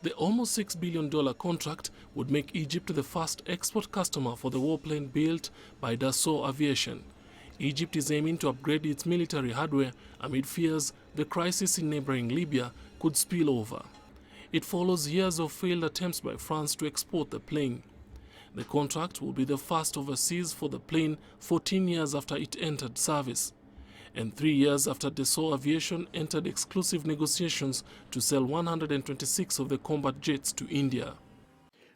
The almost $6 billion contract would make Egypt the first export customer for the warplane built by Dassault Aviation. Egypt is aiming to upgrade its military hardware amid fears the crisis in neighboring Libya could spill over. It follows years of failed attempts by France to export the plane. The contract will be the first overseas for the plane 14 years after it entered service, and 3 years after Dassault Aviation entered exclusive negotiations to sell 126 of the combat jets to India.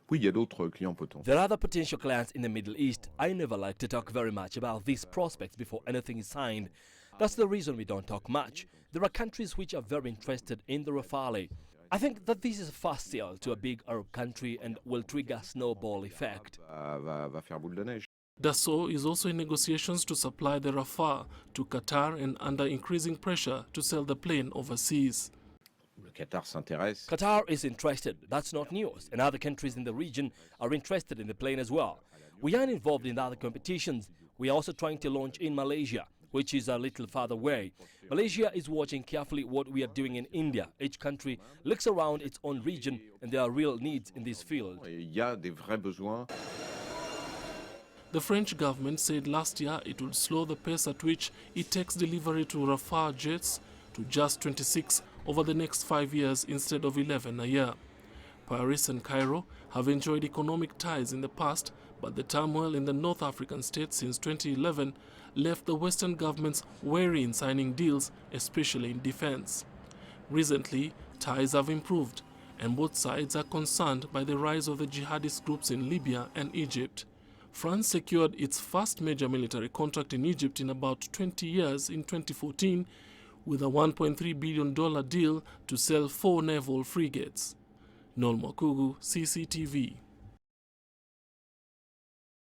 There are other potential clients in the Middle East. I never like to talk very much about these prospects before anything is signed. That's the reason we don't talk much. There are countries which are very interested in the Rafale. I think that this is a fast sale to a big Arab country and will trigger a snowball effect. Dassault is also in negotiations to supply the Rafale to Qatar and under increasing pressure to sell the plane overseas. Qatar is interested. That's not news. And other countries in the region are interested in the plane as well. We aren't involved in other competitions. We are also trying to launch in Malaysia, which is a little farther away. Malaysia is watching carefully what we are doing in India. Each country looks around its own region and there are real needs in this field. The French government said last year it would slow the pace at which it takes delivery to Rafale jets to just 26 over the next 5 years instead of 11 a year. Paris and Cairo have enjoyed economic ties in the past, but the turmoil in the North African states since 2011 left the Western governments wary in signing deals, especially in defense. Recently, ties have improved, and both sides are concerned by the rise of the jihadist groups in Libya and Egypt. France secured its first major military contract in Egypt in about 20 years in 2014 with a $1.3 billion deal to sell 4 naval frigates. Nolmo Kugu, CCTV.